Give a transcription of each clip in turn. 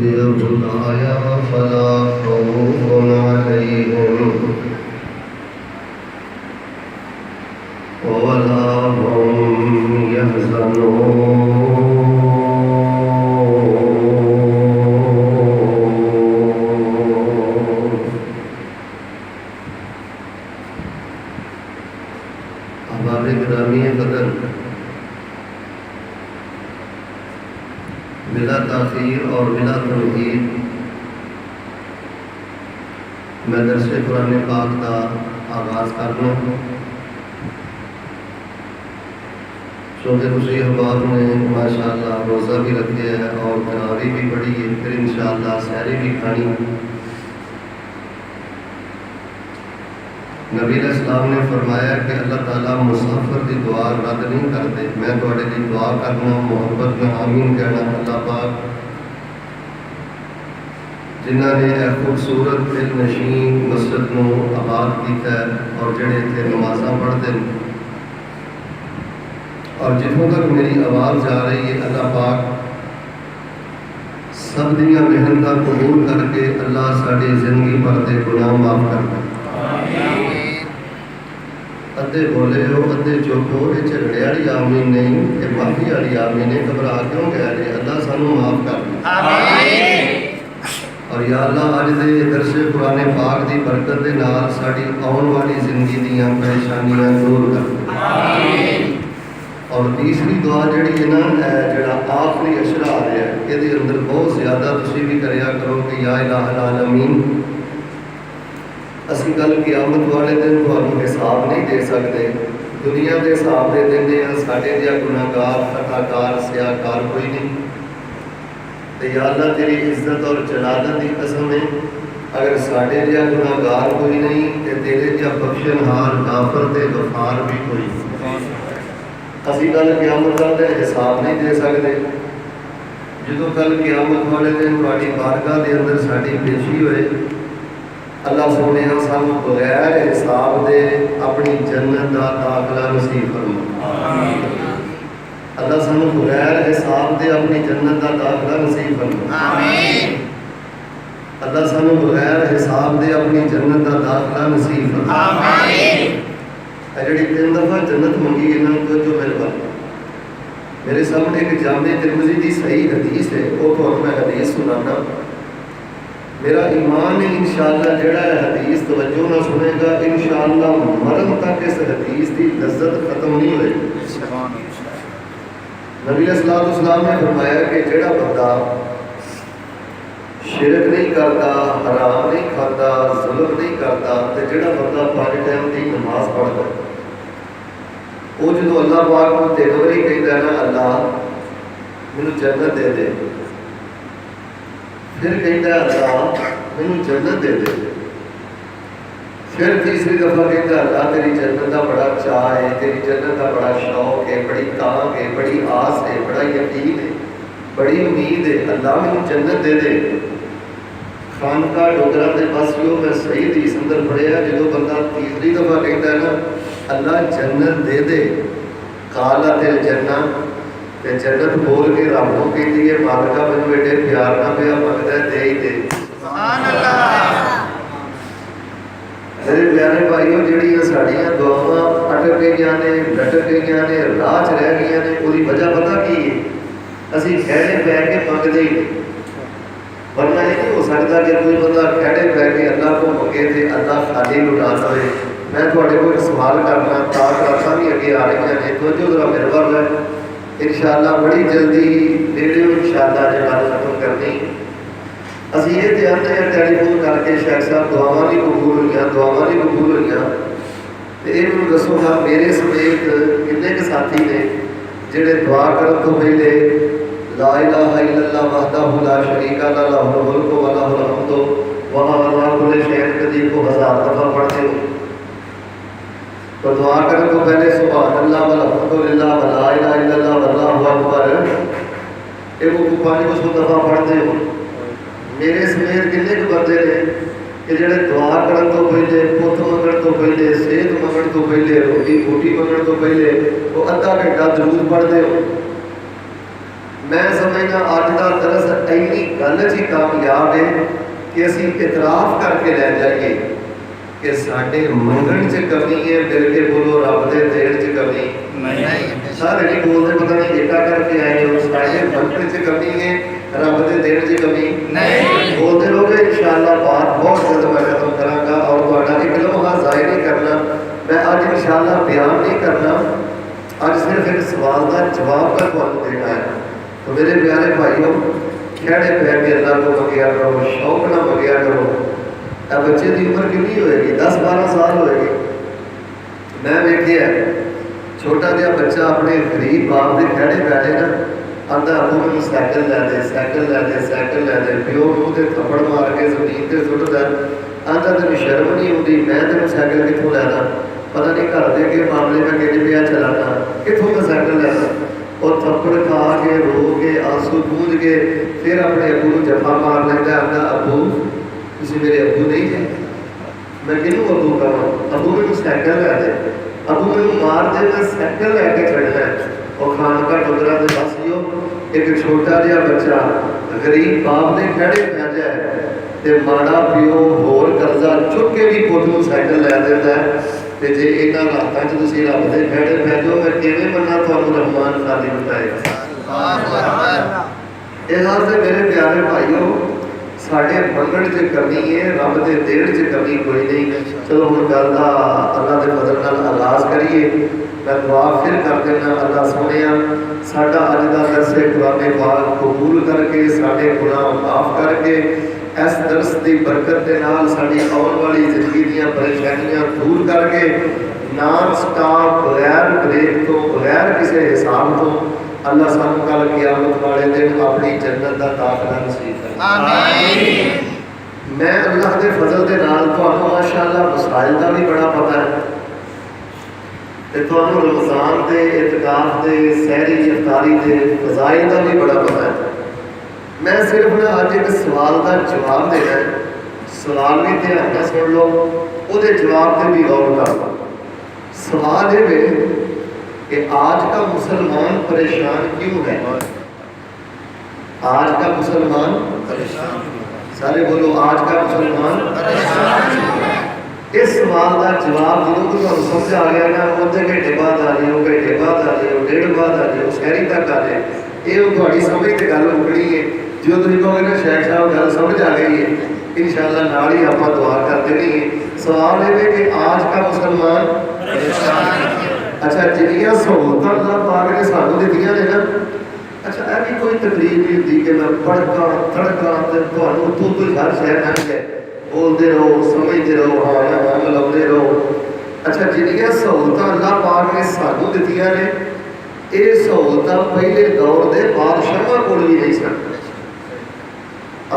هدايا فلا خوف عليهم ولا هم يحزنون। अहबाब गिरामी कदर, बिला ताख़ीर और बिला तमहीद मैं दर्से कुरान पाक का आगाज़ करना। चूँकि उसी अहबाब ने माशाअल्लाह रोज़ा भी रखे है और तरावी भी पढ़ी है, फिर इंशाअल्लाह सहरी भी खानी। नबी अलैहिस्सलाम ने फरमाया कि अल्लाह ताला मुसाफिर की दुआ रद्द नहीं करते। मैं थोड़े लिए दुआ करना, मोहब्बत में आमीन कहना। अल्लाह पाक जिन्होंने खूबसूरत दिल नशीन मस्जिद को आबाद किया और जोड़े इतने नमाजा पढ़ते हैं और जितों तक मेरी आवाज़ जा रही है, अल्लाह पाक सब दियाँ मेहनत कबूल करके अल्लाह साड़ी जिंदगी भर के गुनाह माफ़ कर दे। अद्धे बोले हो, अद्धे चुप हो। ये झगड़े वाली आमीन नहीं, ये माफी वाली आमीन है। घबरा क्यों गया रे? अल्लाह सानू माफ कर दे। और या अल्लाह अज दे दरसे कुरान पाक की बरकत के नाल साडी आने वाली जिंदगी दीयां परेशानियां दूर कर दे। और तीसरी दुआ जिहड़ी है ना, जिहड़ा आखिरी अशरा आ रहा है, ये अंदर बहुत ज़्यादा तुसीं भी करिया करो कि या इलाहल आलमीन, असी कल क़यामत वाले दिन तुहानू हिसाब नहीं दे सकते। दुनिया के हिसाब दे देंगे साढ़े जिहा गुनाहगार खताकार स्याकार कोई नहीं। तो या अल्लाह तेरी इज्जत और जलालत की कसम है, अगर साढ़े जिहा गुनाहगार कोई नहीं तो तेरे जिहा बख्शनहार गाफर ते गफार भी कोई नहीं। असी कल क़यामत वाले दिन हिसाब नहीं दे सकते। जो कल क़यामत वाले दिन तुहाडी बारगाह के अंदर साड़ी पेशी होए, अल्लाह सोने सानू बगैर हिसाब दे अपनी जन्नत का दाखला नसीब फरमा। अल्लाह सानू बगैर हिसाब दे अपनी जन्नत का दाखला नसीब फरमा। अल्लाह सानू बगैर हिसाब दे अपनी जन्नत का दाखला नसीब फरमा। जी 3 दफ़ा जन्नत मंगी है ना, तो जो मेरे सामने एक जामे तिरमिज़ी की सही हदीस है, वो तो मैं हदीस सुनाना। मेरा ईमान है इंशाअल्लाह जिहड़ा हदीस तवज्जो ना सुनेगा, इंशाअल्लाह मरण तक इस हदीस की लज्जत खत्म नहीं होएगी। नबी अलैहिस्सलाम ने फरमाया कि जिहड़ा बंदा शिरक नहीं करता, हराम नहीं खाता, जुल्म नहीं करता, तो जिहड़ा बंदा 5 टाइम की नमाज पढ़ता, वो जो अल्लाह पाक को 3 बारी कहता ना, अल्लाह मैनू जन्नत दे दे, फिर कहता अल्लाह मैनू जन्नत दे दे, फिर तीसरी दफ़ा कहता अल्लाह तेरी जन्नत का बड़ा चाह है, तेरी जन्नत का बड़ा शौक है, बड़ी तांग है, बड़ी आस है, बड़ा यकीन है, बड़ी उम्मीद है, अल्लाह मैनू जन्नत दे दे। खानका डोगरा के पास मैं सही हदीस अंदर पढ़िया, जो बंदा तीसरी दफ़ा कहता है ना अल्लाह जन्नत दे दे, काला तेरे जन्नत ते जन्नत बोल के रब को कहती है मालिका मैनू एडे प्यार ना पिया मंगता दे ही दे। मेरे प्यारे भाईओ, जिहड़ियां साड़ियां दुआवां अटक गई ने, लटक गई ने, राह च रह गई ने, उसकी वजह पता की है? असी खैड़े पै के मंगते ही नहीं। वरना ये नहीं हो सकता कि कोई बंदा खैड़े पै के अल्लाह को मंगे तो अल्लाह खाली लुटा दे। मैं थोड़े को सवाल करना, ताकत भी अगे आ रही हैं, तो जो जरा मेरे वाल है इंशाअल्लाह बड़ी जल्दी नेड़े इंशाअल्लाह जो गल खत्म करनी। असी ये ध्यान हैं टैलीफोन करके शेख साहब दुआवां नहीं कबूल हुई, दुआवां नहीं कबूल हुई, तो ये मैं दसो हाँ मेरे समेत कितने के साथी ने जिहड़े दुआ करन तो पहले ला इलाहा इल्लल्लाह वहदहु ला शरीका लहु लहुल मुल्कु व लहुल हम्दु व हुवा अला कुल्लि शैइन क़दीर को 1000 दफ़ा पढ़ते हो। तो दुआ करने तो पहले सुभान अल्लाह वल्हम्दुलिल्लाह व ला इलाहा इल्लल्लाह वल्लाहु अकबर ये वो 500 दफ़ा पढ़ते हो। मेरे समेत कितने के बंदे ने कि जिहड़े दुआ करन तो पहले, पुत मंगण तो पहले, सेहत मंगण तो पहले, रोटी रोटी मंगण तो पहले वो अद्धा घंटा जरूर पढ़ते हो। मैं समझना अज का दरस इन्नी गल च ही कामयाब है कि असी इतराफ करके लै जाइए कि साडे मंगण च कमी है। मिल के बोलो रब दे देण च कमी नहीं। सारे नहीं बोलते, पता नहीं एका करके आए हो। साडे मंगण च कमी है, रब दे देण च कमी नहीं। बोलते रहोगे इंशाअल्लाह। बात बहुत जल्द मैं खत्म करांगा और तुहाडा एक लम्हा ज़ाया नहीं करना। मैं अज इंशाअल्लाह बयान नहीं करना, अज सिर्फ एक सवाल का जवाब मैं तुहानू देना है। तो मेरे प्यारे भाइयों, खड़े पै के अल्लाह को मंगिया करो, शौक ना मंगिया करो। अब बच्चे की उम्र कितनी होएगी? 10-12 साल होएगी। मैं वेखिया छोटा जिहा बच्चा अपने गरीब बाप के खड़े पै ना, आंदा अबू मैनू सैकल लै दे, सैकल लै दे, सैकल लै दे। प्यो मूँह ते थप्पड़ मार के जमीन से सुटदा, आंदा तेन शर्म नहीं आती, मैं तेन सैकल कितों लैदा? पता नहीं घर के अगे मामले में किज पिया चलाना, कितों मैं सैकल लैदा? और थप्पड़ खा के रो के आंसू पूंज के फिर अपने अबू को जफा मार लेंदा, आंदा अबू तुसीं मेरे अबू नहीं जे। मैं किनू अबू कहां? अबू मैनू सैकल लै दे, अबू मैनू मार दे, मैं सैकल लैके छड्डना है। और खान का टुकड़ा तो बस ही एक छोटा जिहा बच्चा गरीब बाप ने खड़े पै जाए तो माड़ा प्यो होर कर्जा चुक के भी पुत नूं सैकल लै दिंदा है। तो जे इन्हां रातां च तुसीं रब दे खड़े पै जाओ, मैं किवें मन्ना तुहानूं रहमान खाली बताएगा। इस वास्ते मेरे प्यारे भाइयों, साढ़े मंगण च कमी है, रब के देण च कमी कोई नहीं। चलो हुण गल दा अल्लाह के फजल नाल आगाज़ करिए। मैं दुआ फिर कर देना, अल्लाह सोहणिया साडा अज दा दरसे कुरान पाक कबूल करके, साडे गुनाह माफ़ करके, इस दरस की बरकत के नाल साडी आउण वाली जिंदगी दीयां परेशानियां दूर करके, नॉन स्टॉप बगैर ब्रेक तो, बगैर किसी हिसाब तो अल्लाह सानू कल क़यामत वाले दिन अपनी जन्नत का दाखला नसीब करे। आमीन। मैं अल्लाह के फजल के नाल तुहानू माशाअल्लाह मसाइल का भी बड़ा पता है, ते तुहानू रमज़ान के इतकाफ के सहरी इफ्तारी के फज़ाइल का भी बड़ा पता है। मैं सिर्फ ना अज एक सवाल का जवाब देना है। सवाल भी ध्यान नाल सुन लो, वो जवाब से भी गौर कर लो। सवाल ये कि आज का मुसलमान परेशान क्यों है? आज का मुसलमान परेशान, सारे बोलो आज का मुसलमान परेशान। इस सवाल का जवाब जो तुम समझ आ गया ना, अद्धे घंटे बाद आ रही हो, घंटे बाद आ रही हो, डेढ़ बाद आ रही हो, शहरी तक आ जाए, ये थोड़ी समझ तो गल मुकनी है। जो तुम कहोगे ना शेख साहब गल समझ आ गई है, इंशाअल्लाह नाल ही आप दुआ कर देनी है। सवाल ये कि आज का मुसलमान परेशान। अच्छा, जिन्नियां सहूलतां अल्लाह पाक ने सानू दित्तियां ने ना, अच्छा यह भी कोई तकलीफ नहीं होती कि मैं पढ़का थड़का तो कोई हर शहर लंघ जाए, बोलते रहो, समझते रहो, हाँ या हाँ मिलाते रहो। अच्छा, जिन्नियां सहूलतां अल्लाह पाक ने सानू दित्तियां ने, ये सहूलतां पहले दौर के बादशाहां कोल भी नहीं सन।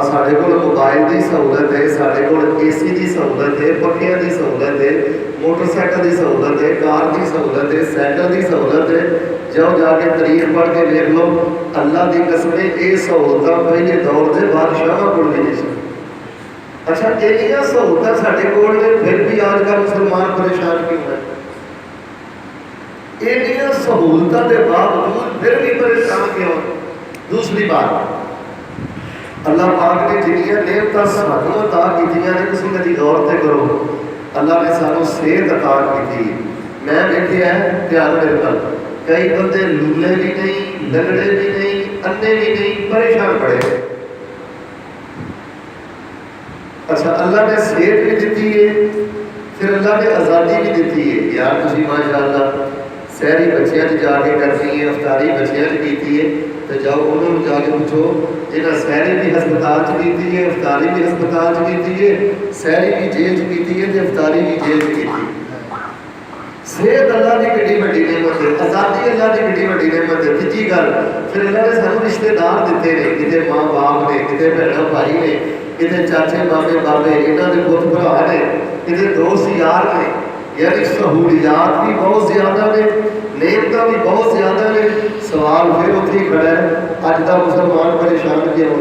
साढ़े को मोबाइल की सहूलत है, साढ़े को AC की सहूलत है, पक्खियां की सहूलत है, मोटरसाइकिल की सहूलत है, कार की सहूलत है, सैकल की सहूलत है। जाओ जाके तारीख पढ़ के देख लो, अल्लाह की कसम ये सहूलतां पहले दौर के बादशाहां कोल भी नहीं सन। अच्छा, इन्नियां सहूलतां साडे कोल ने, फिर भी आज का मुसलमान परेशान क्यों है? इन्नियां सहूलतां के बावजूद फिर भी परेशान क्यों? दूसरी बात, अल्लाह पाक ने जिन्नियां नेमतां सानू अता कीतियां ने, तुसीं कदी गौर ते करो। अल्लाह ने सानू सेहत अता की। मैं वेखिया है, ध्यान मेरे नाल, कई बंदे लूले भी नहीं, लंगड़े भी नहीं, अन्ने भी नहीं, परेशान पड़े। अच्छा, अल्लाह ने सेहत भी दी है, फिर अल्लाह ने आज़ादी भी दी है। यार तुसीं माशाअल्लाह सहरी बच्चियां जाके करनी है, अफ्तारी बच्चियां की है, तो जाओ उन्होंने जाके पूछो जिन्हें सहरी भी हस्पताल की है, अफ्तारी भी हस्पताल की है, सहरी भी जेल की है, अफ्तारी भी जेल की। सेहत अल्लाह की कितनी बड़ी नेमत है, आज़ादी अल्लाह की कितनी बड़ी नेमत है। तीजी गल, फिर अल्लाह ने सानू रिश्तेदार दिते ने, किते माँ बाप ने, किते भैन भाई ने, किते चाचे मामे बाबे, इन्हों के पुत भरा ने, किते दोस्त यार ने। यानी सहूलियात भी बहुत ज़्यादा ने, नेमतां भी बहुत ज़्यादा ने। सवाल फिर उत्थे ही खड़ा है, अज का मुसलमान परेशान क्यों?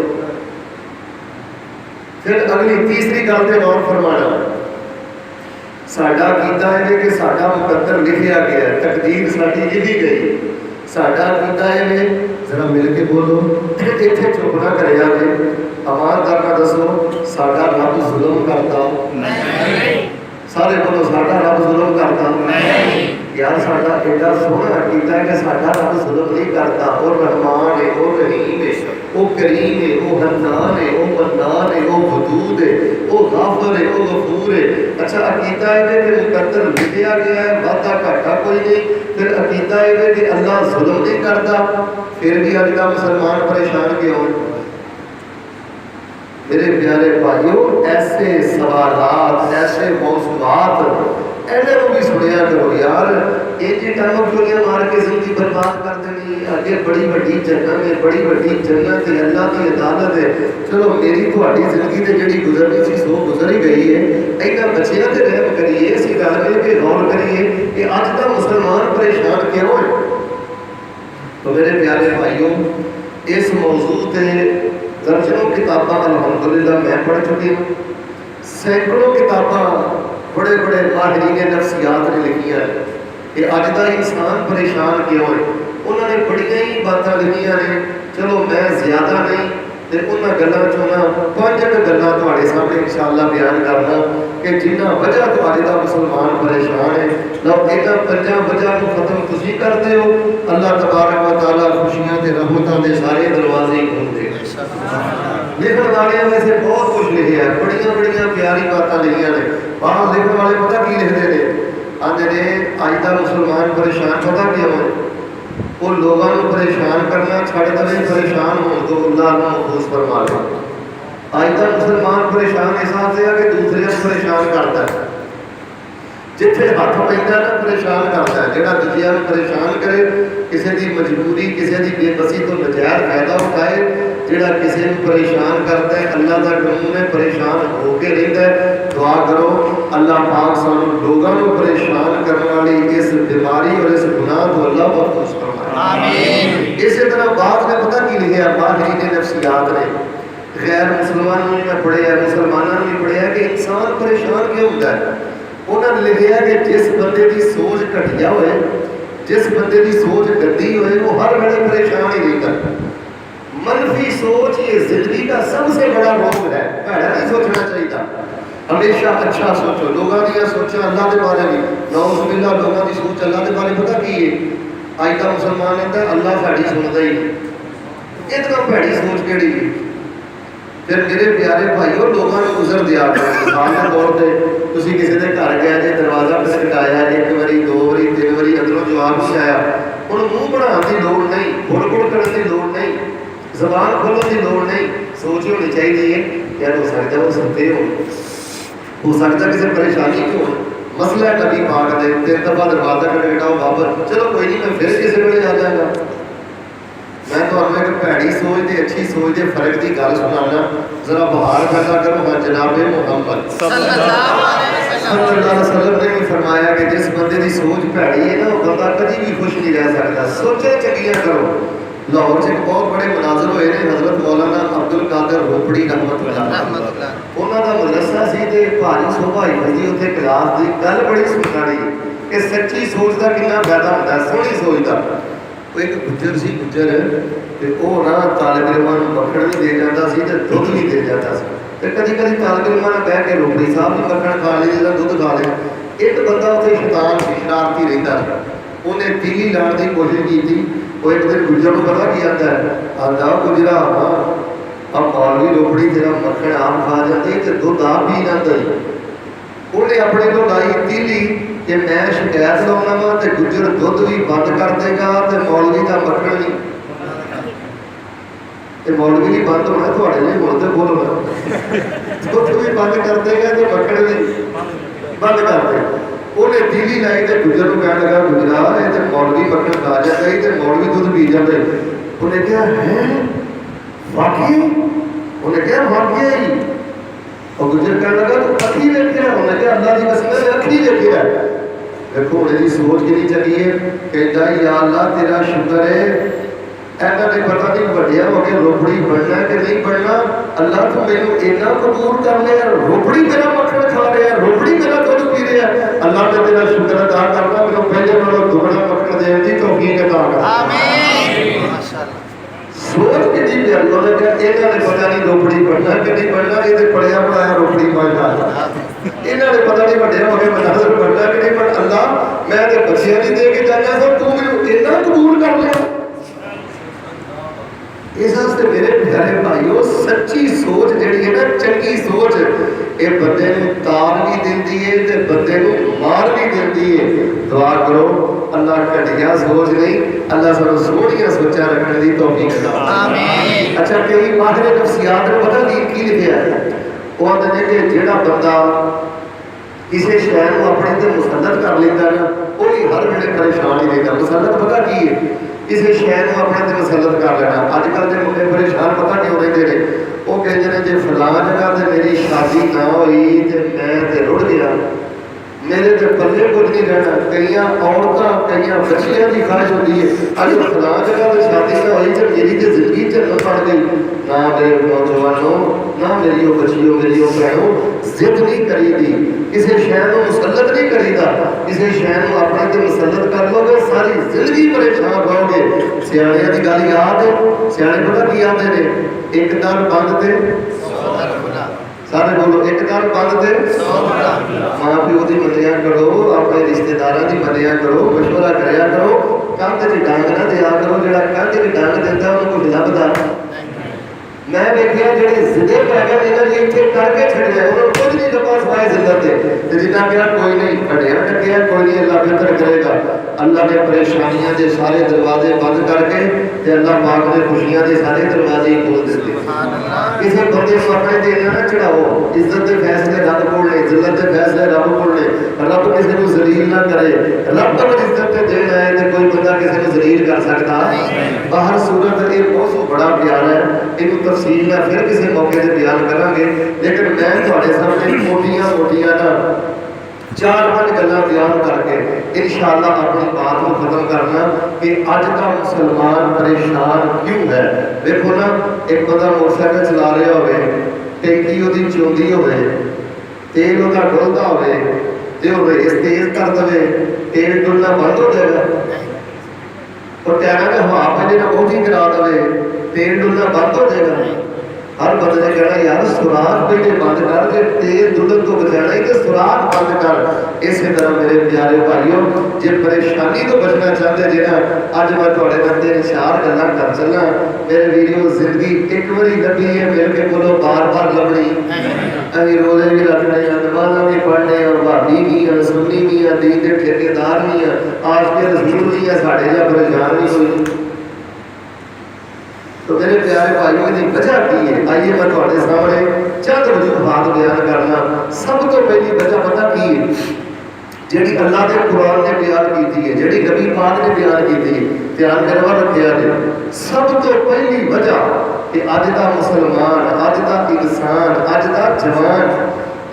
फिर अगली तीसरी गल ते गौर फरमाना, साडा कीता है कि साडा मुकद्दर लिखिया गया, तकदीर साडी लिखी गई। साडा कीता है जरा मिल के बोलो, इत्थे चुप ना करे जाए। ईमानदार ना दसो साडा रब जुल्म करता नहीं, सारे बोलो साडा रब जुल्म करता नहीं। यार साडा एडा सोहना कीता है कि साडा रब जुल्म नहीं करता। वो रहमान है, वो रहीम है, वो करीम है, वो हन्नान है, वो मन्नान है, वो वदूद है, वो गाफर है, वो गफूर है। अच्छा अकीदा है कि मुकद्दर लिखा गया है, वादा घाटा कोई नहीं। फिर अकीदा है कि अल्लाह जुल्म नहीं करता। फिर भी अज का मुसलमान परेशान क्यों? मेरे प्यारे भाइयों, ऐसे सवालात, ऐसे मौजूदात इन्हों भी सुनिया करो यार। एक जी टाइम गोलियां मार के जिंदगी बर्बाद कर देनी, अगे बड़ी वड्डी जन्नत है, बड़ी वड्डी जन्नत है, अल्लाह की अदालत है। चलो मेरी थोड़ी जिंदगी तो जी गुजरनी सी सो गुजर ही गई है। इन्होंने बच्चों से रहम करिए, असीं रल मिल के गौर करिए कि अज का मुसलमान परेशान क्यों है। तो मेरे प्यारे भाइयों, इस मौजू से दर्जनों किताबा अल्हम्दुलिल्लाह मैं पढ़ चुकी हूँ। सैकड़ों किताबा बड़े बड़े माहिरीन नफ्सियात ने लिखिया है कि अज का इंसान परेशान क्यों है। उन्होंने बड़िया ही बातें लिखिया ने। चलो मैं ज्यादा नहीं तो उन्होंने गलों चो ना 5 गल्लां तुहाडे सामने इंशाअल्लाह बयान करना कि जिन्ना वजह तुहाडे दा मुसलमान परेशान है। लो इन्हां 5 वजह को खत्म तुसीं करते हो, अल्लाह तबारक व तआला खुशियां ते रहमतां दे सारे दरवाजे खोल देगा। लिखण वाले वैसे बहुत कुछ लिखे है, बड़िया बड़िया प्यारी बातें लिखिया ने। वहाँ लिखण वाले पता की लिखते हैं? आते ने अज का मुसलमान परेशान पता क्यों है? वो लोगों को परेशान करना छड़ दे, परेशान हो तो अल्लाह महफूज फरमा ले। अज का मुसलमान परेशान इस हिसाब से है कि दूसरे को परेशान करता है। जिथे हथ पैदा ना परेशान करता है, जोड़ा दूसरिया परेशान करे, किसी की मजबूरी किसी की बेबसी तो नजायज फायदा उठाए, जोड़ा किसी को परेशान करता है अल्लाह का कानून है, परेशान होकर रहता है। दुआ करो अल्लाह पाक सानू लोगों को परेशान करने वाली इस बीमारी और इस गुनाह को अल्लाह महफूज फरमाए। आमीन। इसी तरह बात ने पता की लिखा माहिरीन नफ्सियात ने, गैर मुसलमानों ने पढ़िया, मुसलमानों ने पढ़िया कि इंसान परेशान क्यों होता है। उन्होंने लिखा कि जिस बंदे की सोच घटिया होए, जिस बंदे की सोच गंदी होए, वो हर वेले परेशान ही नहीं करता। मनफी सोच ये जिंदगी का सबसे बड़ा रोग है। भैड़ा नहीं सोचना चाहिए, हमेशा अच्छा सोचो। लोगों की सोचा अल्लाह के बारे में, नौजुबिल्ला लोगों की सोच अल्लाह के बारे पता की है? अज का मुसलमान कहता अल्लाह साड़ी सुनता ही नहीं। इतना भैड़ी सोच केड़ी है। फिर मेरे प्यारे भाईओ लोगों को गुजर दिया मिसाल के तौर पर तुम किसी के घर गए जे, दरवाजा खटकाया एक बारी 2 बारी 3 बारी, अंदरों जवाब नहीं आया। हम मूँह बढ़ाने की लड़ नहीं, गुड़ गुड़ करने की लड़ नहीं, जबान खोलने की लड़ नहीं। सोच होनी चाहिए यार हो सकता वो सुनते हो सकता किसी परेशानी क्यों मसला नबी पाक दे 3 दफा दरवाजा खटखटाओ बाबर, चलो कोई नहीं मैं फिर किसी वेले आ जाएगा। मैं तो एक भैड़ी सोच के अच्छी सोच के फर्क की गल सुनाना, जरा बाहर पैदा करो। हाँ जनाबे मुहम्मद सल्लल्लाहु अलैहि वसल्लम ने भी फरमाया कि जिस बंदे की सोच भैड़ी है ना, वो बंदा कभी भी खुश नहीं रह सकता। सोचे चंगियां करो। लाहौर से एक बहुत बड़े मुनाजर हुए हैं, हजरत मौलाना अब्दुल कादिर रोपड़ी रहमतुल्लाह, उन्होंने मदरसा सी ते भारी शोभा ही उत्थे क्लास की गल बड़ी सुननी कि सच्ची सोच का कितना फायदा होता है, सोहनी सोच का। वो एक गुज्जर सी, गुज्जर तो वह ना तालिब इलमां नूं मक्खण भी दे जाता सी ते दुध भी दे जाता सी। ते कदी कदी तालिब इलमां ने बह के रोपड़ी साहब भी मक्खण खा लिया जां दुध खा लिया। एक बंदा उत्थे शैतान सी, शरारती रहिंदा सी, उन्हें तीली लाने की कोशिश की थी। वो एक दिन गुज्जर को पता की आता है, आता गुजरा अब मौलवी रोपड़ी तेरा मक्खण आप खा जाती तो दुध आप पी जाता ही। उन्हें अपने को लाई तीली कि मैं शिकायत लाउना वा तो गुज्जर दुध भी बंद कर देगा तो मौलवी का मक्खण भी, मौलवी भी बंद होना थोड़े लिए बोलते बोलो ना, दुध भी बंद कर देगा तो मक्खण भी बंद कर देगा। उन्हें तीली लाई तो गुज्जर को कह लगा गुजरा ये तो मौलवी मक्खण खा जाता ही तो मौलवी दुध पी जाते। उन्हें क्या है वाकई, उन्हें क्या वाकई ही। और गुजर कह लगा तो अखी वेखिया, उन्हें क्या अल्लाह की कसम है अखी वेखिया। देखो उन्हें सोच कितनी चली है, कहता या अल्लाह तेरा शुक्र है ऐसा नहीं पता नहीं बढ़िया हो गया रोपड़ी बनना कि नहीं बनना, अल्लाह तो मैंने इतना कबूल कर लिया, रोपड़ी मेरा मक्खन खा रहा है, रोपड़ी मेरा दुध पी रहा है, अल्लाह ने तेरा शुक्र अदा करना, मैंने पहले वालों दुगना मक्खन दे देने की तौफीक अता कर। आमीन माशाअल्लाह। सोच के जी प्यारी होने का इन्हों ने पता नहीं रोपड़ी पढ़ना कि नहीं पढ़ना, ये तो पढ़िया पढ़ाया रोपड़ी पढ़ना, इन्हों ने पता नहीं बड़े हो गए मनाजर पढ़ना कि नहीं पढ़। अल्लाह मैं तो बच्चियां नहीं दे के जाना सर, तू मैंने इन्ना कबूल कर लिया। इस वास्ते मेरे प्यारे भाइयों सच्ची सोच जिहड़ी है ना, चंगी सोच ये बंदे नूं तार भी देती है ते बंदे नूं मार भी देती है। दुआ करो अल्लाह घटिया सोच नहीं, अल्लाह सानू सोहणियां सोचां रखने की तौफीक दे। आमीन। अच्छा कई माहिर नफ्सियात ने पता की लिखिया है, वो आखदे ने कि जिहड़ा बंदा किसी शय को अपने ते मुसलत कर लेंदा ना, वो भी हर वेले परेशान ही रहता। मुसलत पता की है, किसी शय को अपने ते मुसलत कर लेना। अजकल के मुंडे परेशान पता क्यों रहते हैं, वो कहते हैं जो फलां जगह से मेरी शादी ना हुई तो मैं तो रुड़ गया, मेरे तो पल्ले कुछ नहीं रहना। कई औरतां कई बच्चियां की ख्वाहिश होती है अज फलां जगह तो शादी ना हुई तो मेरी तो जिंदगी झल्लन पड़ गई। ना मेरे नौजवानों, ना मेरी बच्चियों, मेरी भैनों, जिद नहीं करीदी, किसी शहर को मुसलत नहीं करीदा। किसी शहर को अपने ते मुसलत कर लोगे सारी जिंदगी परेशान रहोगे। सियाणियां की गल याद है, सियाणे पता की आते ने, एक दर बंद थे सारे बोलो, एक दर बंद थे मां प्यो की मनिया करो, अपने रिश्तेदारों की मनिया करो, मशवरा कराया करो, कंध च डांग ना दिया करो। जो कंध च डांग देता उन्होंने कुछ लभदा। मैं देखिया जेडे जिदे पै गए इन्होंने जी इतने करके छड़िया, उन्होंने कुछ नहीं लभा सवाए जिल्लत ते जिन्ना कहा कोई नहीं हटिया टकिया, कोई नहीं अल्लाह बेहतर करेगा। अल्लाह ने परेशानियां के सारे दरवाजे बंद करके ते अल्लाह पाक ने खुशियां के सारे दरवाजे खोल दिते। किसी बंदे को अपने ते ना चढ़ाओ, इज्जत के फैसले रब कोल ने, जिल्लत के फैसले रब कोल ने। रब किसी को जलील ना करे, रब तक इज्जत ते देना है तो कोई बंदा किसी को जलील कर सकता बाहर सूरत। ये मौसम बड़ा प्यारा है, इनू तफसील मैं फिर किसी मौके से बयान करांगे, लेकिन मैं थोड़े सामने मोटियां मोटियां ना 4-5 गल्लां बयान करके इंशाअल्लाह अपनी बात को खत्म करना कि अज का मुसलमान परेशान क्यों है। देखो ना, एक बंदा मोटरसाइकिल चला रहा होवे, टैंकी उसकी चौंदी होवे, तेल उसका डुलदा होवे ते वो रेस तेज कर दे, तेल डुलना बंद हो जाएगा। और टायरों में हवा पैने ना बहुत ही करा दे, तेल डुलना बंद हो जाएगा। हर बंदे ने कहना यार सुराख पहले बंद कर, जो तेल डुलन तो बचाना ही तो सुराख बंद कर। इस तरह मेरे प्यारे भाइयों, जे परेशानी तो बचना चाहते जे ना, अज मैं थोड़े नाल 3-4 गल्लां कर चलना। मेरे वीडियो जिंदगी एक बारी लभी है, मेरे के बोलो बार बार लभनी। अभी रोजे भी रखने, नमाज़ां भी पढ़ने, और भाभी भी है, सुन्नी भी है, दीन के ठेकेदार भी है, आशिक़े रसूल भी है, साढ़े जा परेशान भी कोई। तो मेरे प्यारे भाइयों की वजह की है, आइए मैं थोड़े सामने चंद वजूहात बयान करना। सब तो पहली वजह पता की है, जी अल्लाह के कुरान ने बयान की है, जी नबी पाक ने बयान की है, ध्यान करवा रखा है। सब तो पहली वजह कि अज का मुसलमान, अज का इंसान, अज का जवान,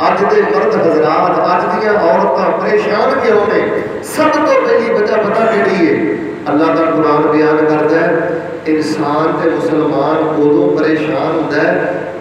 अज के मर्द हजरात, अज दियां औरतां परेशान क्यों ने। सब तो पहली वजह पता कि है, अल्लाह का कुरान बयान करता है इंसान ते मुसलमान उदों परेशान होता है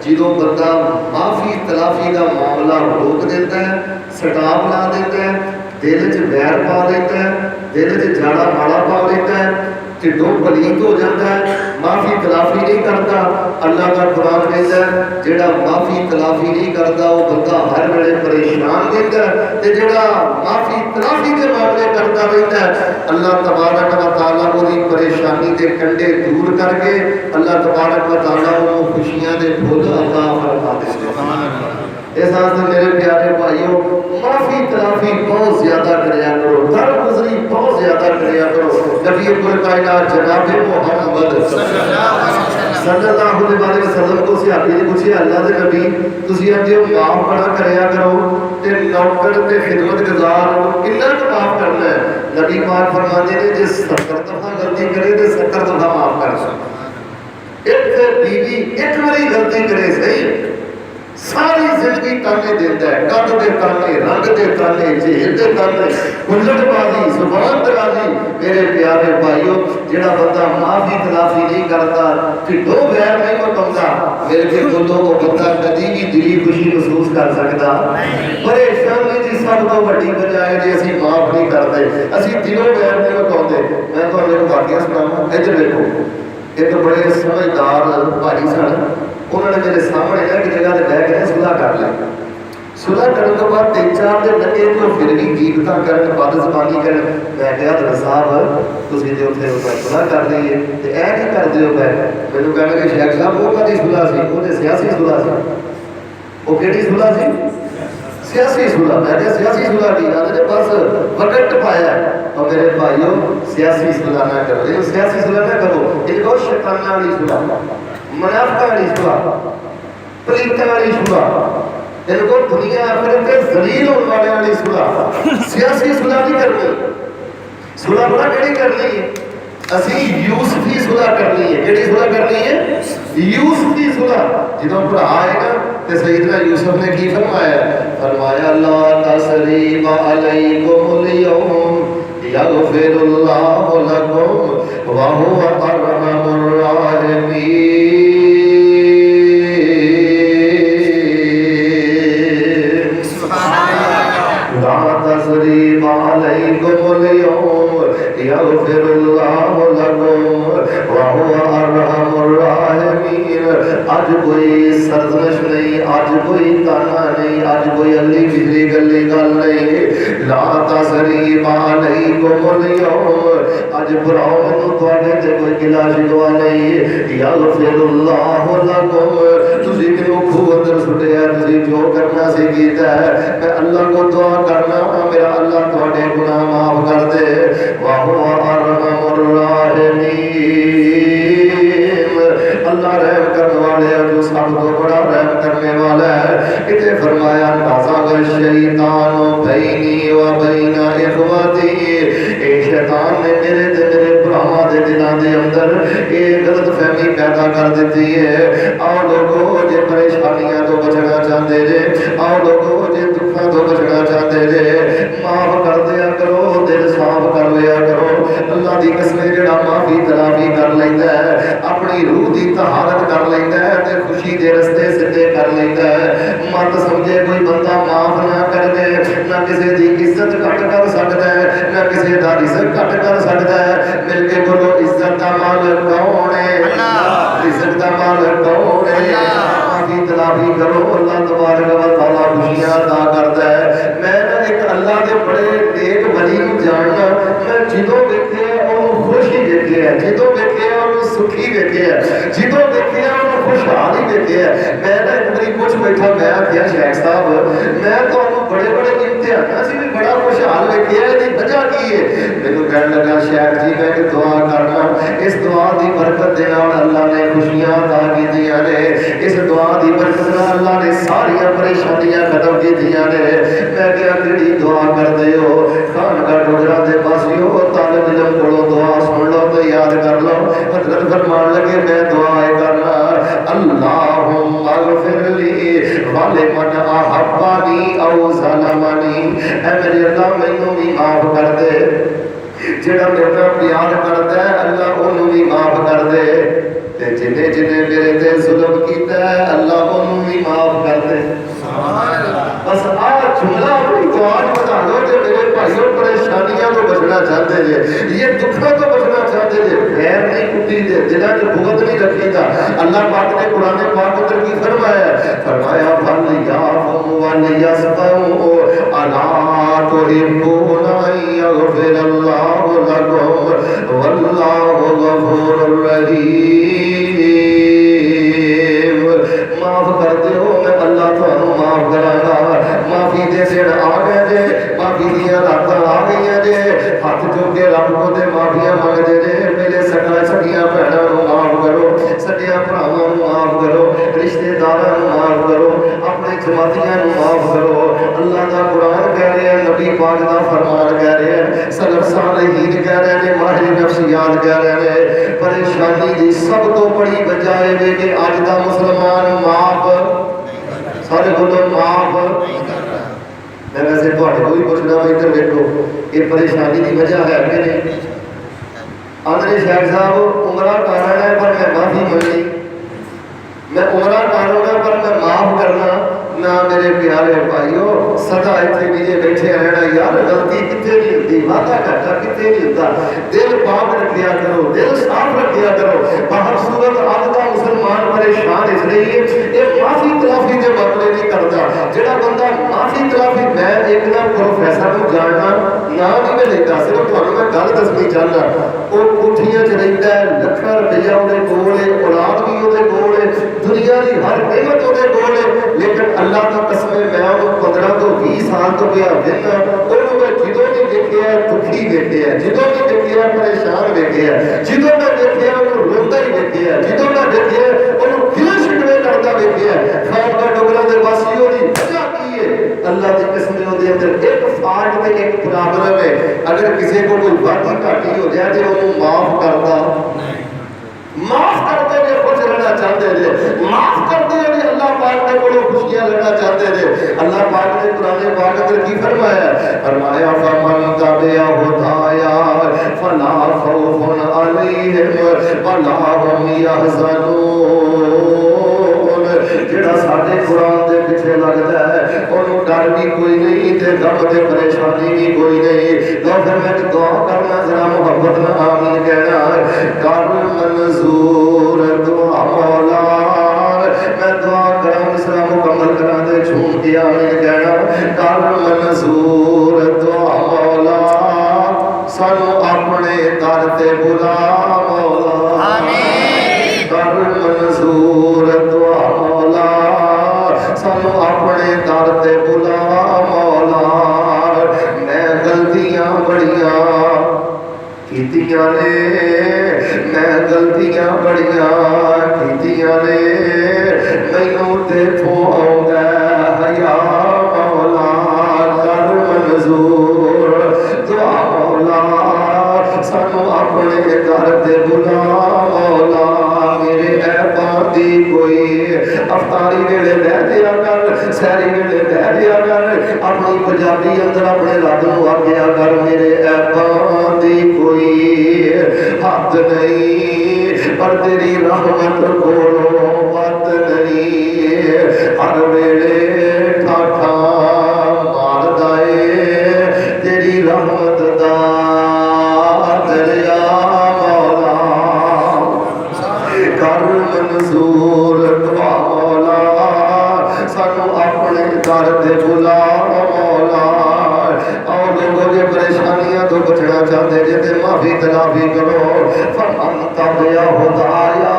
जो बंदा माफ़ी तलाफी का मामला रोक देता है, सटाप ला देता है, दिल च वैर पा देता है, दिल च जाड़ा माड़ा पा देता है, ढिडों पलीत हो जाता है, माफ़ी तलाफी नहीं करता। अल्लाह का कुरान कहता है जिहड़ा माफ़ी तलाफी नहीं करता वो बंदा हर वेले परेशान रहता है, ते जिहड़ा माफ़ी तलाफी के मामले करता रहता है अल्लाह तबारक व तआला उसकी परेशानी के कंडे दूर करके अल्लाह तबारक व तआला को खुशियां दे फुल अता फरमा देता है। इस वास्ते मेरे प्यारे भाइयों, माफ़ी तलाफी बहुत ज्यादा कराया करो, दरगुजरी बहुत ज्यादा कराया करो। नबी कुल कायनात जनाब मोहम्मद सल्लल्लाहु अलैहि वसल्लम को सहाबी ने पूछा अल्लाह के नबी तुसी आते हो माफ बड़ा कराया करो ते नौकर ते खिदमत गुजार कितना माफ करना है। नबी पाक फरमाते हैं जे 70 दफा गलती करे तो 70 दफा माफ कर सकता। एक बीवी एक बारी गलती करे सही, सारी जिंदगी ताने देता है, कद के ताने, रंग के ताने, झेल के ताने, हुल्लड़बाजी, जुबान दराजी। मेरे प्यारे भाइयों, जिहड़ा बंदा माफी तलाफी नहीं करता, ढिडों वैर नहीं मटाउंदा, मेरे के बोलो वो बंदा कदी भी दिली खुशी महसूस कर सकता। परेशानी की सब तो बड़ी बजाय जे असीं माफ नहीं करते, असीं दिलों वैर नहीं मुकाउंदे। मैं तुहानूं एक वाकिया सुणावां, इधर देखो। एक बड़े समझदार भाई सन, उन्होंने मेरे सामने ना एक जगह ते बैठ के सुलह कर ली। सुलह करने तो बाद 3-4 दिन लगे तो फिर भी गीबतां करन, बदज़बानी करन। मैं कहा हज़रत साहब तुसीं जे उत्थे सुलह कर ली है ते ऐ की करदे हो पए? मैनूं कहण लगे शेख साहब वो काहदी सुलह सी? वो ते सियासी सुलह सी। वो किहड़ी सुलह सी? सियासी सुलह। मैं कहा सियासी सुलह की गल है, बस वकट पाया। और मेरे भाइयों सियासी सुलह ना करो, इन्हूं सियासी सुलह ना करो, इनको शैतानां वाली सुलह, मुनाफिकां वाली सुलह, पलीतां वाली सुलह, इनको दुनिया आखिरत के जलील होने वाले वाली सुलह। सियासी सुलह नहीं करनी। सुलह पता केड़ी करनी है? असी यूसुफी सुलह करनी है। केड़ी सुलह करनी है? यूसुफी सुलह। जो भरा आएगा तो सैयदना यूसुफ ने की फरमाया? फरमाया ला तसरीब अलैकुमुल यौम यगफिरुल्लाहु लकुम व हुवा अरहमुर राहिमीन। तसरीब अलैकुमुल यौम यगफिरुल्लाहु लकुम व हुवा अरहमुर राहिमीन। आज कोई सरजनश नहीं, आज कोई ताना नहीं, आज कोई अगली पिछली गली गल नहीं। ला तसरीब अलैकुमुल यौम, आज भराओ मैनूं तुहाडे ते कोई गिला शिकवा नहीं। यगफिरुल्लाहु लकुम, तुसीं मैनूं खूह अंदर सुटिया, तुसीं जो करना सी कीता है। मैं अल्लाह को दुआ करना मेरा अल्लाह तुहाडे गुनाह माफ कर दे। वा हुवा अरहमुर राहिमीन। अल्लाह रहम करने वाले है, जो सब तो बड़ा रहम करने वाला है। इते फरमाया नज़ग़ शैतानु बैनी व बैना इख़वती, ए शैतान ने मेरे ते मेरे भरावां दे दिलां दे अंदर ये गलतफहमी पैदा कर दी है। आओ लोगो जे परेशानियां तो बचना चाहते जे, आओ लोगो जे दुखों तो बचना चाहते जे, माफ कर दिया करो, दिल साफ कर लिया करो। अल्लाह दी कसम जेड़ा माफी तलाफी कर लैंदा है, अपनी रूह दी तहारत कर लैंदा है ते खुशी दे रस्ते सीधे कर लैंदा है। मत समझे कोई बंदा माफ ना कर दे, ना किसी दी इज्जत घट कर सकता है, ना किसी दा रिज़्क घट कर सकता है। मिलके बोलो इज्जत दा मालिक कौन है? रिज़्क दा मालिक कौन है? माफी तलाफी करो, अल्लाह तबारक व तआला खुशियां अता करता है। मैं ना एक अल्लाह दे बड़े नेक वली नूं जानना, मैं जिदों वेखे ओनू खुश ही वेखे है, जिदों वेखे ओनू सुखी वेखे है, जिदों वेखे ओनू खुशहाल ही वेखे है। मैं ना एक बारी कुछ बैठा, मैं आखिया शेख साहब मैं तुहानू बड़े बड़े इम्तिहानां च भी बड़ा खुशहाल वेखे है, इहदी वजह की है? मैनूं कहण लगा शेख जी मैं एक दुआ करना, इस दुआ दी बरकत दे नाल अल्लाह ने खुशियां अता कीतियां ने, इस दुआ दी बरकत नाल अल्लाह ने सारियां परेशानियां खत्म कीतियां ने। मैं क्या केड़ी दुआ करदे हो? खानका डोगरा दे पासियो तालिब इल्म कोलों दुआ सुन लो तो याद कर लो। हज़रत फरमान लगे मैं दुआ करना अल्लाहुम्मा अग़फ़िरली वलिमन अहब्बनी औ ज़लमनी। ऐ मेरे अल्लाह मैनूं भी माफ कर दे, जेड़ा मेरे नाल प्यार करदा है अल्लाह ओनू भी माफ कर दे, ते जिन्ने जिन्ने मेरे ते जुल्म कीता है अल्लाह ओनू भी माफ कर दे। बस आ जुमला अपनी दुआ बता लो जो मेरे भाइयों परेशानियां तो बचना चाहते जे, ये दुखों तो बचना चाहते जे, खैर नहीं कुटी दे, दिलों में भुगत नहीं रखीदा। अल्लाह पाक ने कुरान पाक अंदर की फरमाया? फरमाया फल याफु वल यस्फु अला तुहिब्बूना यग़फिरल्लाहु लकुम वल्लाहु गफूरुर रहीम। माफ कर दो, मैं अल्लाह तुहानू माफ करांगा। माफी दे दिन आ गए जे, माफी दियां रातां आ गईयां जे, हाथ चुक के रब को ते माफियां मंगदे जे। मेरे सखियां भैणां नूं माफ करो, सगियां भरावां नूं माफ करो, रिश्तेदारां नूं माफ करो, अपने जमातियां नूं माफ करो। अल्लाह दा कुरान कह रहा है, नबी पाक दा फरमान कह रहा है, सलफ सालेहीन कह रहे हैं, माहिर नफ्सियात कह रहे हैं। परेशानी दी सब तो बड़ी वजह है कि अज दा मुसलमान माफ, सारे बोलो माफ। मैं वैसे तुहाडे कोई पुछना, मैं इधर देखो ये परेशानी की वजह है कि नहीं? आंदे शेख साहब उमरा करना है पर मैं माफी मंगनी, मैं उमरा करूँगा पर मैं माफ करना, ना मेरे प्यारे भाइयों सदा इतने नीचे बैठे रहना यार गलती कितने नहीं होती वादा घाटा कितने नहीं होता दिल पाक रखिया करो दिल साफ रखिया करो बाहर सूरत आज का मुसलमान परेशान इसलिए ये माफी तलाफी के मामले नहीं करता जेड़ा बंदा माफी तलाफी मैं एक ना प्रोफेसर को जानना ना नहीं मैं लेता सिर्फ ਤੁਹਾਨੂੰ मैं गल दसनी चाहना वो कोठियां च रहिंदा है ਲੱਖਾਂ रुपया ਉਹਦੇ ਕੋਲ है औलाद भी ਉਹਦੇ ਕੋਲ है दुनिया की हर नेमत ਉਹਦੇ ਕੋਲ है लेकिन अल्लाह की कसम है मैं ਉਹਨੂੰ 15 ਤੋਂ 20 साल तो गया ਵੇਖਾਂ ਉਹਨੂੰ मैं ਜਦੋਂ भी देखिया दुखी देखिया ਜਦੋਂ भी देखिया परेशान देखिया ਜਦੋਂ मैं देखिया ਉਹਨੂੰ रोंदा ही देखिया ਜਦੋਂ मैं देखिया ਉਹਨੂੰ गिले शिकवे करता देखिया खानका डोगरा दे वासियों की वजह की है अल्लाह की कसम ਉਹਦੇ अंदर एक फाल्ट ते एक प्रॉब्लम है अगर किसी को कोई वादी घाटी हो जाए तो ਉਹਨੂੰ माफ करता माफ करते हुए खुश रहना चाहते थे माफ करते हुए अल्लाह पाक ने कोई खुशियां लेना चाहते थे अल्लाह पाक ने कुरान पाक अंदर की फरमाया फमन तबिया हुदाया फला खौफुन अलैहिम वला हुम यहज़नून जेड़ा साडे कुरान दे पीछे लगदा है ओनू डर भी कोई नहीं ते गम ते परेशानी भी कोई नहीं तो फिर मैं दुआ करना जरा मोहब्बत में आमीन कहना कर मंजूर दुआ मौला मैं दुआ करा मिसरा मुकम्मल करा दे झूम के आमीन कहना कर मंजूर दुआ मौला सानू अपने दर ते बुला मौला आमीन कर मंजूर दुआ मौला सानू अपने दर ते बुला मौला मैं गलतियां बड़ियां कीतियां ने मैं गलतियां बड़ियां कीतियां ने मैनू तेथों आउंदा हया मौला कर मंजूर दुआ मौला सानू अपने दर ते बुला मौला मेरे ऐबां दी कोई अफतारी वेले बह दिया कर सैरी वेले बह दिया कर अपनी पंजाबी अंदर अपने रब नूं आखिया कर मेरे ऐबां दी कोई हद नहीं पर तेरी रहमत कोलों वत नहीं हर वेले ठाठा मारदा ए तेरी रहमत दा दरिया मौला कर मंजूर दुआ मौला सानू अपने दर ते बुला मौला और लोगों की परेशानियां तो बचना चाहते जे ते माफी तलाफी करो फमन तबिया हुदाया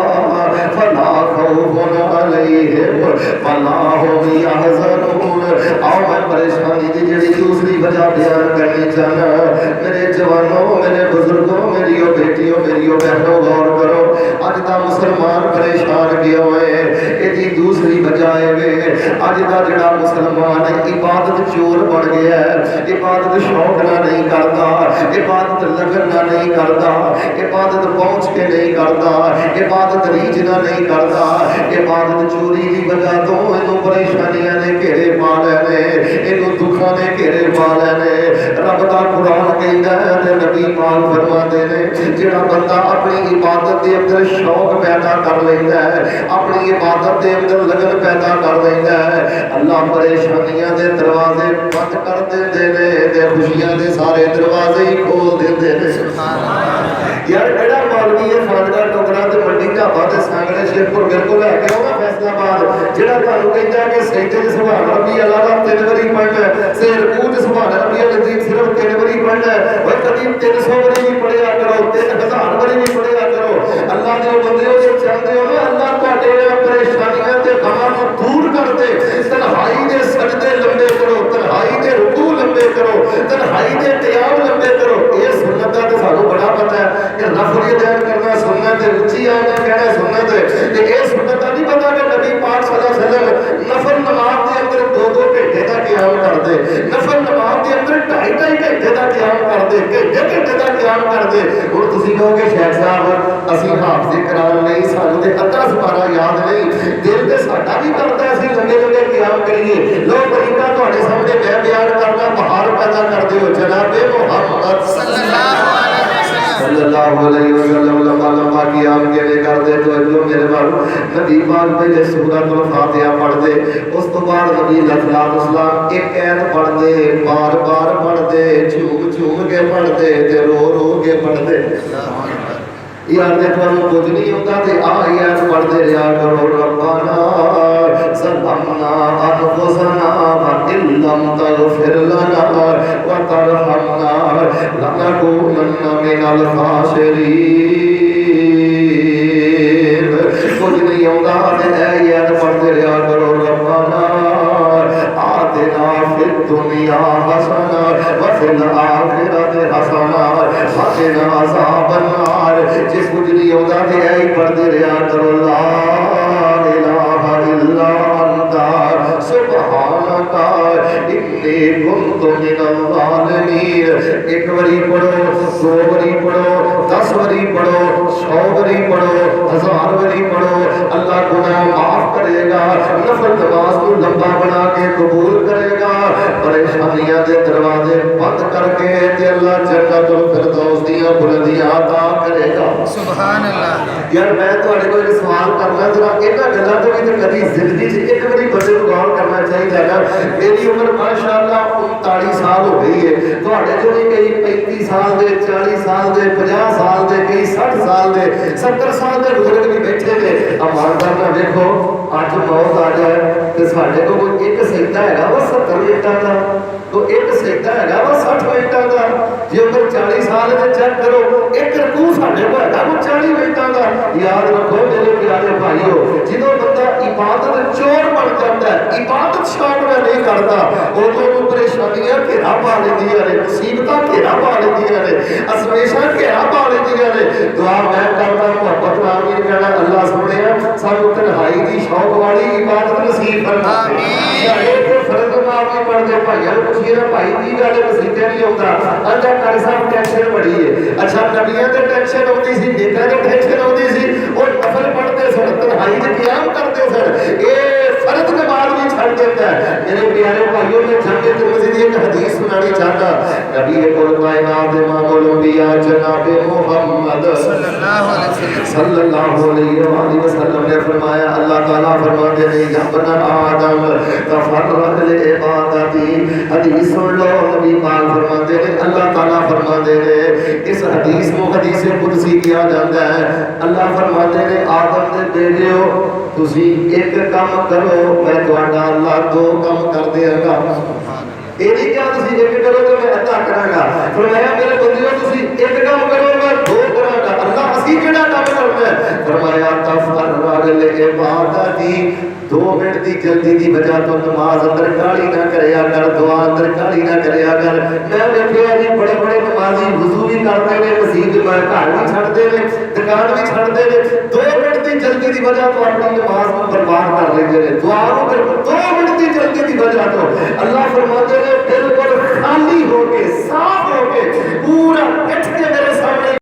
फला खौफुन अलैहिम वला हुम यहज़नून आओ मैं परेशानी की जेड़ी दूसरी वजह बयान करनी चाहना मेरे जवानों मेरे बुजुर्गों मेरी बेटियों मेरी बहनों गौर करो अज दा मुसलमान परेशान क्यों है इसकी दूसरी वजह है अज दा जेड़ा मुसलमान इबादत चोर बन गया है इबादत शौक ना नहीं करता इबादत लगन ना नहीं करता इबादत पहुंच के नहीं करता इबादत रीझ ना नहीं करता इबादत चोरी की वजह तो इनू परेशानियां ने घेरे पा लेने इनू दुखों ने घेरे पा लेने रब दा कुरान कहंदा है ते नबी पाक फरमाते ने जेड़ा बंदा अपनी इबादत दे अंदर शौक पैदा कर लेंदा है अपनी इबादत दे अंदर लगन पैदा कर लेंदा है अल्लाह परेशानियां दे दरवाजे बंद कर देंदे ने ते खुशियां दे सारे दरवाजे ही खोल देंदे ने सुभान अल्लाह यार केड़ा मौलवी है खानका टोकरा ते मंडी ढाबा ते सांगले शेखपुर बिल्कुल है कि होगा फैसलाबाद जेड़ा ਤੁਹਾਨੂੰ ਕਹਿੰਦਾ कि सजदे च सुभान रब्बी अला 3 ਵਾਰੀ पढ़ना से रुकू च सुभान रब्बी अजीम सिर्फ 3 ਵਾਰੀ पढ़ना और कभी 300 वारी भी पढ़िया करो 3000 वारी भी पढ़िया करो अल्लाह दे बंदे जो चाहते हो ना अल्लाह ਤੁਹਾਡੇ परेशानियां ते गमां को दूर कर दे तन्हाई दे सजदे लंबे करो तन्हाई दे रुकू लंबे करो तन्हाई दे क़याम लंबे करो ये सुन्नत दा ते सानू बड़ा पता है कि नफल अदा करना सुन्नत है ऊंची आवाज़ में कहना सुन्नत है ते ये सुन्नत दा नहीं पता कि नबी पाक सल्लल्लाहु अलैहि वसल्लम नफल नमाज के अंदर 2-2 घंटे का क़याम करते नफल नमाज के अंदर 2.5 घंटे का क़याम करते घंटे का क़याम करते हुण तुसीं कहोगे शेख साहब असीं हाफिज़ कुरान नहीं सानू ते अद्धा सुपारा याद नहीं दिल ते साडा भी करदा असीं लंबे लंबे क़याम करिए लो तरीका तुहाडे सामने मैं बयान करना बहार पैदा कर दिओ जनाबे मुहम्मद सल्लल्लाहु अलैहि वसल्लम लंबा लंबा कियाम किवें करदे तो जो मेरे बाबू नबी पाक पहले सूरतुल फातिहा पढ़दे उस तो बाद नबी अलैहिस्सलाम एक ऐत पढ़दे बार बार पढ़दे झूम झूम के पढ़दे ते रो के पढ़दे यार दे तुहानू कुछ नहीं होता ते आ यार पढ़दे रहा करो रब्बाना ज़लमना अनफुसना व इल्लम तगफिर लना व तरहमना लनकूनन्ना मिनल खासिरीन कुछ नहीं होता ते ए यार पढ़दे रहा करो रब्बाना आतिना फिद दुनिया हसना व फिल आखिरति हसना व क़िना अज़ाबन नार जे कुछ नहीं होता ते ऐ पढ़दे रहा करो ला इलाहा इल्ला अंता सुब्हानका इन्नी कुन्तु मिनल ज़ालिमीन एक बारी पढ़ो दो बारी पढ़ो 10 बारी पढ़ो 100 बारी पढ़ो 1000 बारी पढ़ो अल्लाह गुनाह माफ करेगा नफल नमाज को लंबा बना के कबूल करेगा परेशानियां दे दरवाजे बंद करके ते अल्लाह जन्नतुल फिरदौस दी बुलंदियां अता करेगा सुभान अल्लाह। यार मैं ਤੁਹਾਡੇ ਕੋਲ ਇੱਕ ਸਵਾਲ ਕਰਨਾ ਜਰਾ ਇਹਨਾਂ ਗੱਲਾਂ ਤੋਂ ਵੀ ਤੇ ਕਦੀ ਜ਼ਿੰਦਗੀ 'ਚ ਇੱਕ ਵਾਰੀ ਬੰਦੇ ਨੂੰ ਗੌਰ ਕਰਨਾ ਚਾਹੀਦਾ ਹੈ ਮੇਰੀ ਉਮਰ ਮਾਸ਼ਾਅੱਲਾ 39 ਸਾਲ ਹੋ ਗਈ ਹੈ ਤੁਹਾਡੇ ਚੋਂ ਵੀ ਕਈ 35 ਸਾਲ ਦੇ 40 ਸਾਲ ਦੇ 50 ਸਾਲ ਦੇ ਕਈ 60 ਸਾਲ ਦੇ 70 ਸਾਲ ਦੇ ਬਜ਼ੁਰਗ ਵੀ ਬੈਠੇ ਨੇ ਇਮਾਨਦਾਰ ਨਾਲ ਦੇਖੋ ਅੱਜ ਮੌਤ ਆ ਜਾਏ ਤੇ ਸਾਡੇ ਕੋਲ ਕੋਈ ਇੱਕ ਸਜਦਾ ਹੈਗਾ ਵਾ 70 ਮਿੰਟਾਂ ਦਾ तो एक सजदा हैगा वा 60 मिनटां दा जे उम्र 40 साल दे चेक करो एक रकू साडे को हैगा वो 40 मिनटां दा याद रखो मेरे प्यारे भाईओ जिदों बंदा इबादत चोर बन जाता है इबादत शामिल नहीं करता उदों नूं परेशानियां घेरा पा लैंदियां ने मुसीबतां घेरा पा लैंदियां ने असमेशा घेरा पा लैंदियां ने दुआ मैं करदा मोहब्बत नाल भी कहना अल्लाह सोहणिया सानू तन्हाई दी शौक वाली इबादत नसीब फरमा आमीन फर्ज नाल भी पढ़दे भाईयां मेरा भाई की गल मसीते नहीं होता अंदा कर सब टेंशन बड़ी है अच्छा नबियां ते टेंशन होती सी नेता ते टेंशन होती सी और नफल पढ़ते सन तन्हाई दे क़याम करते सन ए फर्ज नमाज भी छड़ देता है मेरे प्यारे भाइयों मैं जंग तिरमिज़ी की एक हदीस सुनानी चाहता नबी कुल कायनात इमामुल अंबिया जनाब मोहम्मद सल्लल्लाहु अलैहि वसल्लम ने फरमाया अल्लाह ताला फरमाते हैं या बना आदम तफर्रग ले इबादती हदीस सुन लो नबी पाक फरमाते हैं अल्लाह ताला फरमाते हैं इस हदीस को हदीस कुदसी किया जाता है अल्लाह फरमाते हैं आदम दे बेटियो तुसी एक काम करो मैं तुहाडा अल्लाह दो काम कर देगा ये नहीं क्या तुसी एक करो तो मैं अद्धा करांगा फरमाया मेरे बंदियों तुसी एक काम करो मैं दो करांगा अल्लाह असली केड़ा काम करना है फरमाया तफर्रग ले इबादती 2 मिनट की जल्दी की वजह तो नमाज अंदर काली ना करया कर दुआ अंदर काली ना करया कर मैं देखिया जी बड़े बड़े नमाजी वुजू भी करते ने मस्जिद में घर भी छड़ते ने दुकान भी छड़ते ने 2 मिनट की जल्दी की वजह तो अपनी नमाज को बर्बाद कर लेते ने दुआ को 2 मिनट की जल्दी की वजह तो अल्लाह फरमाते ने